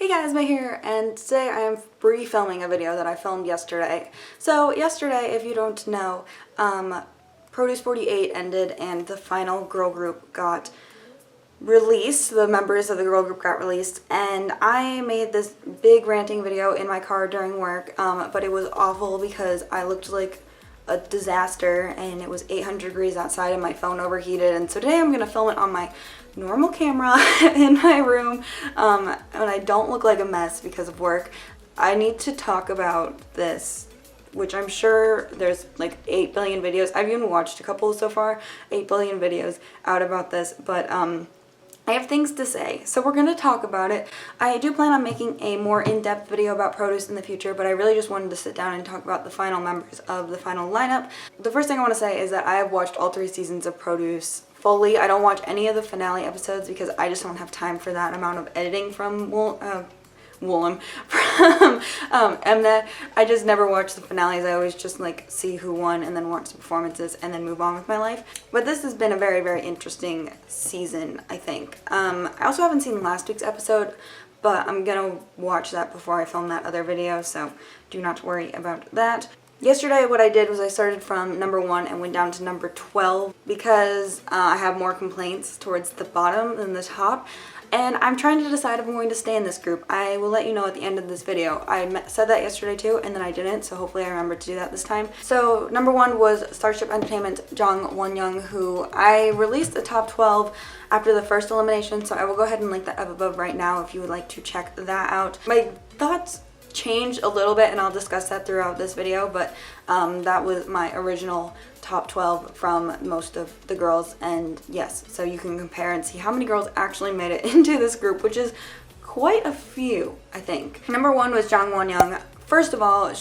guys, May here, and today I am re-filming a video that I filmed yesterday. So yesterday, if you don't know, Produce48 ended and the final girl group got released. The members of the girl group got released, and I made this big ranting video in my car during work, but it was awful because I looked like a disaster and it was 800 degrees outside and my phone overheated. And so today I'm going to film it on my normal camera in my room, and I don't look like a mess because of work. I need to talk about this, which I'm sure there's like 8 billion videos. I've even watched a couple so far, 8 billion videos out about this, but I have things to say, so we're going to talk about it. I do plan on making a more in-depth video about Produce in the future, but I really just wanted to sit down and talk about the final members of the final lineup. The first thing I want to say is that I have watched all 3 seasons of Produce fully. I don't watch any of the finale episodes because I just don't have time for that amount of editing from Mnet. I just never watch the finales. I always just like see who won and then watch the performances and then move on with my life. But this has been a very, very interesting season, I think. I also haven't seen last week's episode, but I'm gonna watch that before I film that other video, so do not worry about that. Yesterday what I did was I started from number 1 and went down to number 12 because I have more complaints towards the bottom than the top. And I'm trying to decide if I'm going to stay in this group. I will let you know at the end of this video. I said that yesterday too, and then I didn't, so hopefully I remember to do that this time. So number 1 was Starship Entertainment Wonyoung, who I released the top 12 after the first elimination, so I will go ahead and link that up above right now if you would like to check that out. My thoughts changed a little bit, and I'll discuss that throughout this video, but that was my original top 12 from most of the girls, and yes, so you can compare and see how many girls actually made it into this group, which is quite a few, I think. Number 1 was Wonyoung. First of all,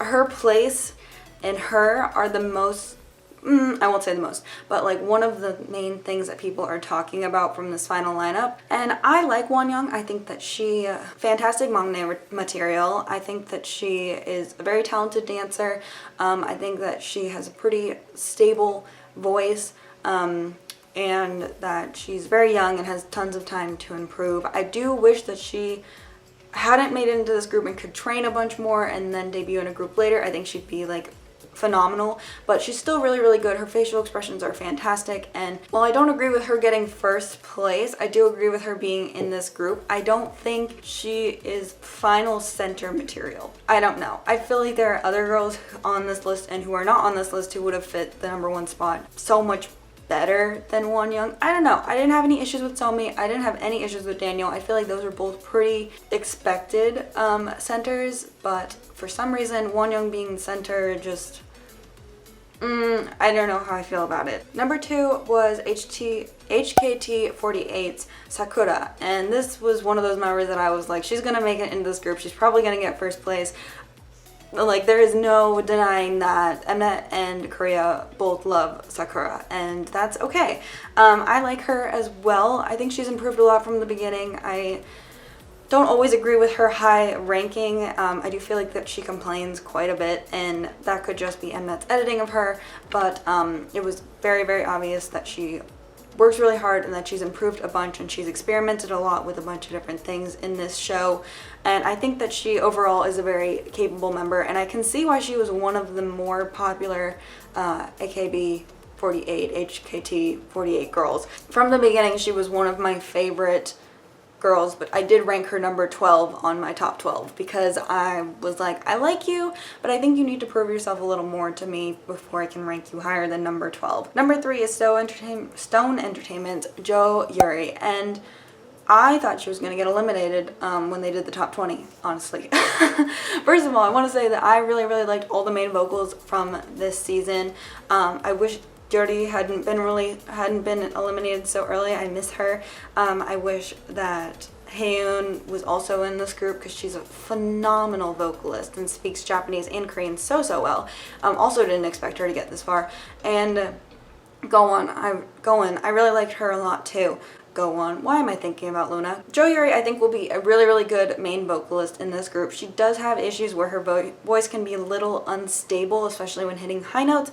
her place and her are the most, I won't say the most, but like one of the main things that people are talking about from this final lineup. And I like Wonyoung. I think that she, fantastic maknae material. I think that she is a very talented dancer. I think that she has a pretty stable voice, and that she's very young and has tons of time to improve. I do wish that she hadn't made it into this group and could train a bunch more and then debut in a group later. I think she'd be like phenomenal, but she's still really, really good. Her facial expressions are fantastic, and while I don't agree with her getting first place, I do agree with her being in this group. I don't think she is final center material. I don't know. I feel like there are other girls on this list and who are not on this list who would have fit the number 1 spot so much better than Wonyoung. I don't know. I didn't have any issues with Somi. I didn't have any issues with Daniel. I feel like those are both pretty expected centers, but for some reason Wonyoung being the center just I don't know how I feel about it. Number 2 was HKT48's Sakura, and this was one of those members that I was like, she's gonna make it into this group. She's probably gonna get first place. Like, there is no denying that Mnet and Korea both love Sakura, and that's okay. I like her as well. I think she's improved a lot from the beginning. I don't always agree with her high ranking. I do feel like that she complains quite a bit, and that could just be Mnet's editing of her, but it was very, very obvious that she works really hard and that she's improved a bunch, and she's experimented a lot with a bunch of different things in this show, and I think that she overall is a very capable member, and I can see why she was one of the more popular HKT48 girls. From the beginning, she was one of my favorite girls, but I did rank her number 12 on my top 12 because I was like, I like you, but I think you need to prove yourself a little more to me before I can rank you higher than number 12. Number 3 is Stone Entertainment Yuri, and I thought she was going to get eliminated when they did the top 20, honestly. First of all, I want to say that I really, really liked all the main vocals from this season. I wish Jody hadn't been eliminated so early. I miss her. I wish that Haeun was also in this group because she's a phenomenal vocalist and speaks Japanese and Korean so well. Also didn't expect her to get this far. And Go-won, I really liked her a lot too. Go-won. Why am I thinking about Luna? Yuri, I think, will be a really, really good main vocalist in this group. She does have issues where her voice can be a little unstable, especially when hitting high notes,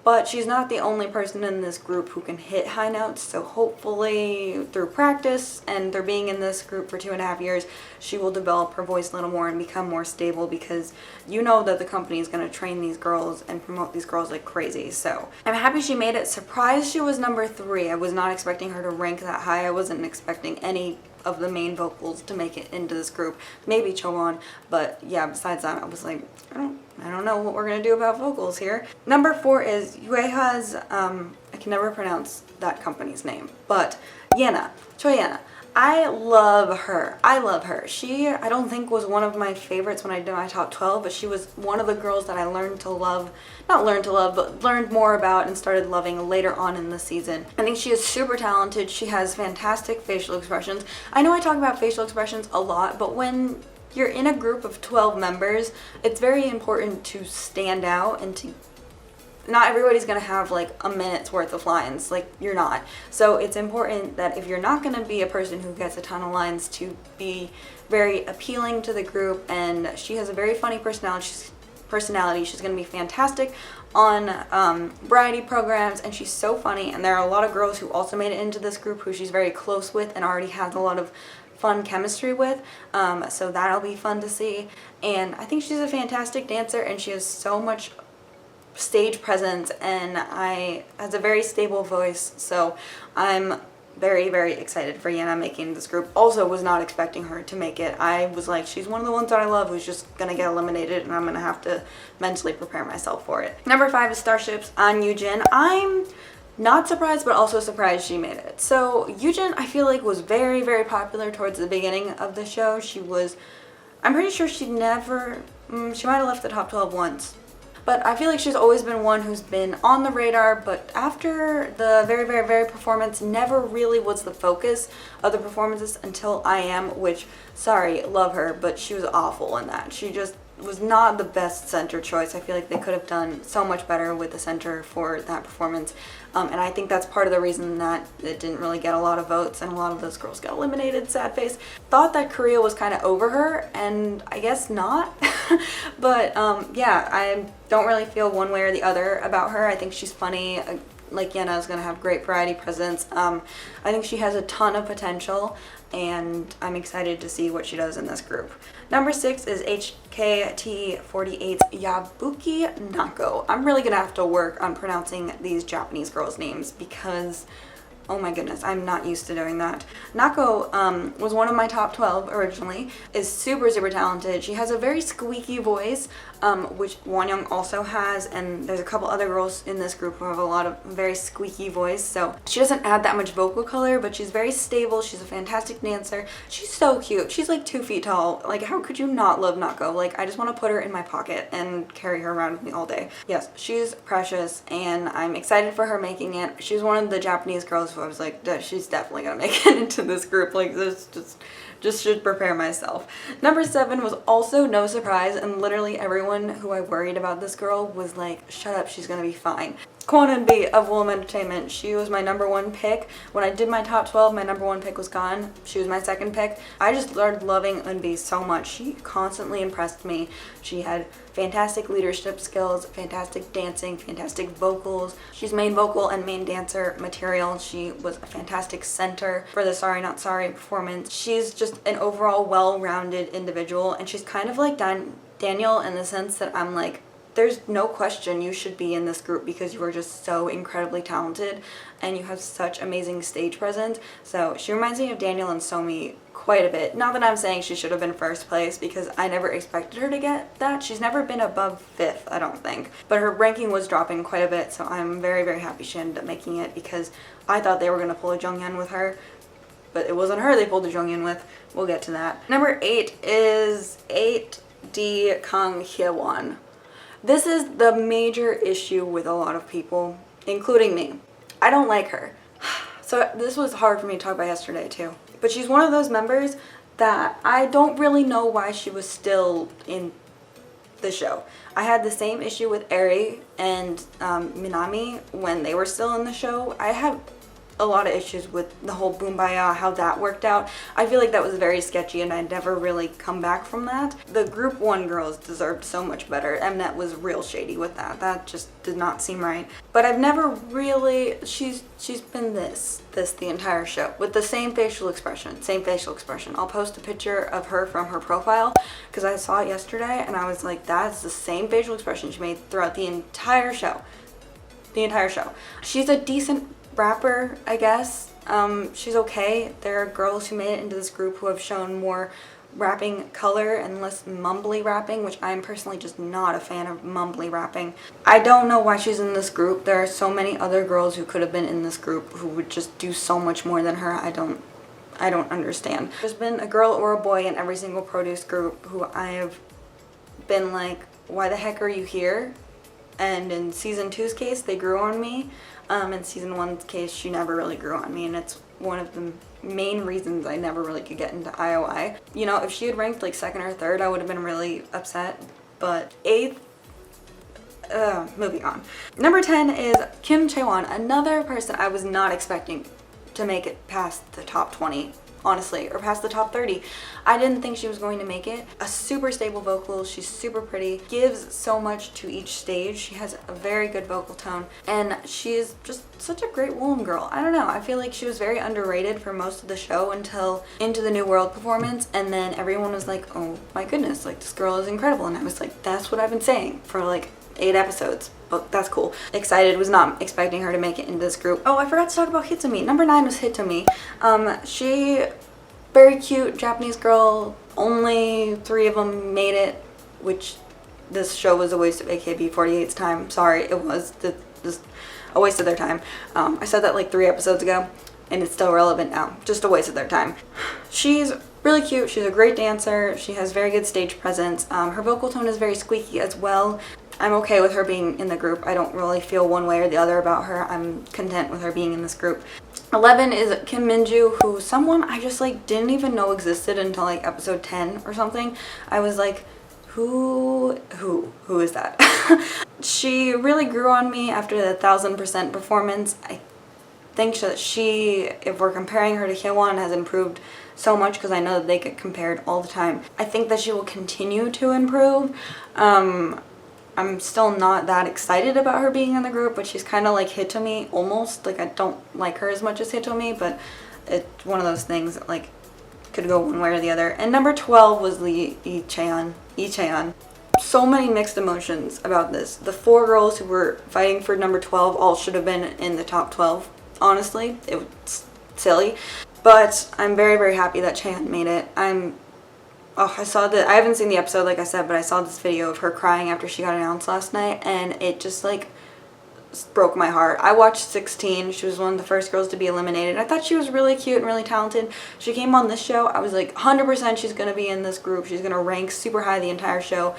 but she's not the only person in this group who can hit high notes, so hopefully through practice and through being in this group for 2.5 years, she will develop her voice a little more and become more stable, because you know that the company is going to train these girls and promote these girls like crazy. So I'm happy she made it. Surprised she was number 3. I was not expecting her to rank that high. I wasn't expecting any of the main vocals to make it into this group. Maybe Chowon, but yeah, besides that, I was like, I don't know what we're gonna do about vocals here. Number 4 is Yueha's, I can never pronounce that company's name, but Yena, Choi Yena. I love her. I love her. She, I don't think, was one of my favorites when I did my top 12, but she was one of the girls that I learned to love, not learned to love, but learned more about and started loving later on in the season. I think she is super talented. She has fantastic facial expressions. I know I talk about facial expressions a lot, but when you're in a group of 12 members, it's very important to stand out and to not everybody's gonna have like a minute's worth of lines, like you're not. So it's important that if you're not gonna be a person who gets a ton of lines, to be very appealing to the group. And she has a very funny personality. She's gonna be fantastic on variety programs, and she's so funny. And there are a lot of girls who also made it into this group who she's very close with and already has a lot of fun chemistry with, so that'll be fun to see. And I think she's a fantastic dancer, and she has so much stage presence and has a very stable voice, so I'm very, very excited for Yena making this group. Also was not expecting her to make it. I was like, she's one of the ones that I love who's just gonna get eliminated, and I'm gonna have to mentally prepare myself for it. Number 5 is Starship's An Yoojin. I'm not surprised, but also surprised she made it. So Yoojin, I feel like, was very, very popular towards the beginning of the show. She was, I'm pretty sure she never, she might have left the top 12 once. But I feel like she's always been one who's been on the radar, but after the very, very, very performance, never really was the focus of the performances until I.O.I, which, sorry, love her, but she was awful in that. She just was not the best center choice. I feel like they could have done so much better with the center for that performance. And I think that's part of the reason that it didn't really get a lot of votes and a lot of those girls got eliminated, sad face. Thought that Korea was kind of over her, and I guess not. But yeah, I don't really feel one way or the other about her. I think she's funny. Like Yena is going to have great variety presence. I think she has a ton of potential, and I'm excited to see what she does in this group. Number 6 is HKT48's Yabuki Nako. I'm really going to have to work on pronouncing these Japanese girls' names because, oh my goodness, I'm not used to doing that. Nako was one of my top 12 originally, is super, super talented. She has a very squeaky voice, which Wonyoung also has, and there's a couple other girls in this group who have a lot of very squeaky voice, so she doesn't add that much vocal color, but she's very stable. She's a fantastic dancer. She's so cute. She's like 2 feet tall. Like, how could you not love Nako? Like, I just want to put her in my pocket and carry her around with me all day. Yes, she's precious, and I'm excited for her making it. She's one of the Japanese girls who I was like, she's definitely gonna make it into this group. Like, this just should prepare myself. Number 7 was also no surprise, and literally everyone who I worried about this girl was like, shut up, she's gonna be fine. Kwon Eun-bi of Woollim Entertainment. She was my number 1 pick. When I did my top 12, my number 1 pick was gone. She was my 2nd pick. I just started loving Eun-bi so much. She constantly impressed me. She had fantastic leadership skills, fantastic dancing, fantastic vocals. She's main vocal and main dancer material. She was a fantastic center for the Sorry Not Sorry performance. She's just an overall well-rounded individual, and she's kind of like Daniel in the sense that I'm like, there's no question you should be in this group because you are just so incredibly talented and you have such amazing stage presence. So she reminds me of Daniel and Somi quite a bit. Not that I'm saying she should have been 1st place, because I never expected her to get that. She's never been above 5th, I don't think. But her ranking was dropping quite a bit, so I'm very, very happy she ended up making it, because I thought they were going to pull a Jonghyun with her. But it wasn't her they pulled a Jonghyun with. We'll get to that. Number 8 is 8D Kang Hye-won. This is the major issue with a lot of people, including me. I don't like her. So this was hard for me to talk about yesterday too. But she's one of those members that I don't really know why she was still in the show. I had the same issue with Eri and Minami when they were still in the show. I have a lot of issues with the whole Boombaya, how that worked out. I feel like that was very sketchy and I'd never really come back from that. The group 1 girls deserved so much better. Mnet was real shady with that. That just did not seem right. But I've never really, she's been this the entire show with the same facial expression. I'll post a picture of her from her profile because I saw it yesterday and I was like, that's the same facial expression she made throughout the entire show. She's a decent rapper, I guess. She's okay. There are girls who made it into this group who have shown more rapping color and less mumbly rapping, which I'm personally just not a fan of mumbly rapping. I don't know why she's in this group. There are so many other girls who could have been in this group who would just do so much more than her. I don't understand. There's been a girl or a boy in every single Produce group who I have been like, why the heck are you here? And in season 2's case, they grew on me. In season 1's case, she never really grew on me, and it's one of the main reasons I never really could get into I.O.I. You know, if she had ranked like 2nd or 3rd, I would have been really upset. But 8th, moving on. Number 10 is Kim Chaewon, another person I was not expecting to make it past the top 20. Honestly, or past the top 30. I didn't think she was going to make it. A super stable vocal, she's super pretty, gives so much to each stage. She has a very good vocal tone, and she's just such a great Woollim girl. I don't know, I feel like she was very underrated for most of the show until Into the New World performance, and then everyone was like, oh my goodness, like this girl is incredible, and I was like, that's what I've been saying for like 8 episodes. But that's cool. Excited, was not expecting her to make it into this group. Oh, I forgot to talk about Hitomi. Number 9 was Hitomi. She, very cute Japanese girl. Only 3 of them made it, which this show was a waste of AKB48's time. Sorry, it was just a waste of their time. I said that like 3 episodes ago, and it's still relevant now. Just a waste of their time. She's really cute. She's a great dancer. She has very good stage presence. Her vocal tone is very squeaky as well. I'm okay with her being in the group. I don't really feel one way or the other about her. I'm content with her being in this group. 11 is Kim Minju, who someone I just like didn't even know existed until like episode 10 or something. I was like, who is that? She really grew on me after the 1000% performance. I think that she, if we're comparing her to Hyewon, has improved so much because I know that they get compared all the time. I think that she will continue to improve. I'm still not that excited about her being in the group, but she's kind of like Hitomi almost. Like I don't like her as much as Hitomi, but it's one of those things that like could go one way or the other. And number 12 was Lee Chaeyeon. So many mixed emotions about this. The 4 girls who were fighting for number 12 all should have been in the top 12. Honestly, it was silly, but I'm very, very happy that Chaeyeon made it. I saw that. I haven't seen the episode, like I said, but I saw this video of her crying after she got announced last night, and it just like broke my heart. I watched 16. She was one of the first girls to be eliminated. I thought she was really cute and really talented. She came on this show. I was like 100% she's gonna be in this group. She's gonna rank super high the entire show.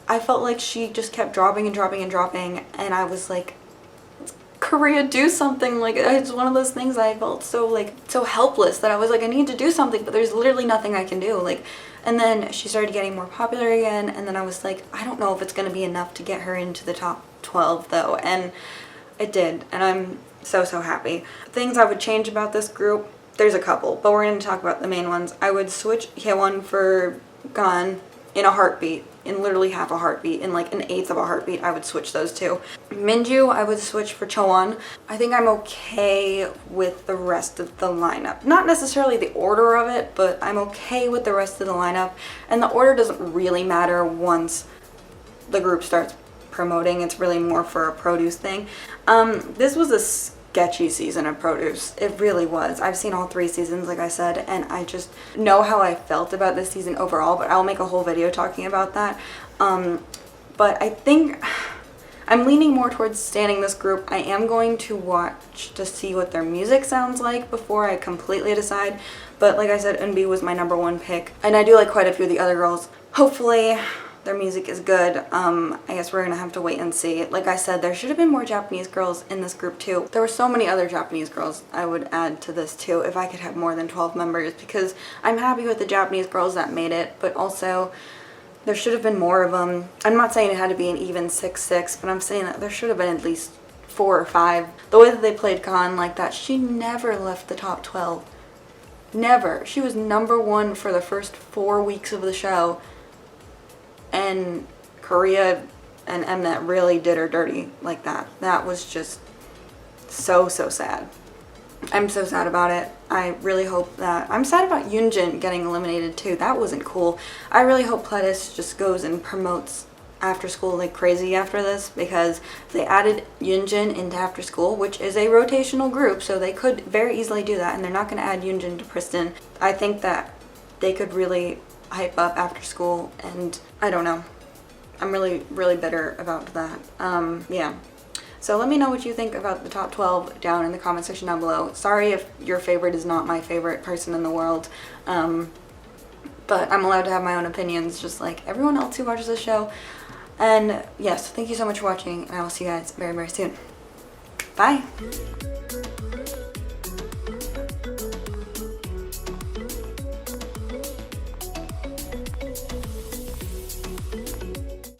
I felt like she just kept dropping and dropping and dropping, and I was like, Korea, do something. Like, it's one of those things. I felt so helpless that I was like, I need to do something, but there's literally nothing I can do. Like, and then she started getting more popular again, and then I was like, I don't know if it's gonna be enough to get her into the top 12 though, and it did, and I'm so happy. Things I would change about this group, there's a couple, but we're gonna talk about the main ones. I would switch Hyewon for Gan in a heartbeat. In literally half a heartbeat, in like an 1/8 of a heartbeat, I would switch those 2. Minju, I would switch for Chowon. I think I'm okay with the rest of the lineup. Not necessarily the order of it, but I'm okay with the rest of the lineup. And the order doesn't really matter once the group starts promoting. It's really more for a Produce thing. This was a sketchy season of Produce. It really was. I've seen all 3 seasons, like I said, and I just know how I felt about this season overall, but I'll make a whole video talking about that. But I think I'm leaning more towards standing this group. I am going to watch to see what their music sounds like before I completely decide, but like I said, Eunbi was my number 1 pick, and I do like quite a few of the other girls. Hopefully their music is good. I guess we're gonna have to wait and see. Like I said, there should have been more Japanese girls in this group too. There were so many other Japanese girls I would add to this too if I could have more than 12 members, because I'm happy with the Japanese girls that made it, but also there should have been more of them. I'm not saying it had to be an even 6-6, but I'm saying that there should have been at least 4 or 5. The way that they played Khan like that, she never left the top 12. Never. She was number 1 for the first 4 weeks of the show. And Korea and Mnet really did her dirty like that. That was just so sad. I'm so sad about it. I really hope that... I'm sad about Yoonjin getting eliminated too. That wasn't cool. I really hope Pledis just goes and promotes after school like crazy after this, because they added Yoonjin into after school, which is a rotational group, so they could very easily do that, and they're not going to add Yoonjin to Priston. I think that they could really hype up after school, and I don't know. I'm really bitter about that. Yeah. So let me know what you think about the top 12 down in the comment section down below. Sorry if your favorite is not my favorite person in the world, but I'm allowed to have my own opinions just like everyone else who watches this show. And yes, thank you so much for watching, and I will see you guys very soon. Bye!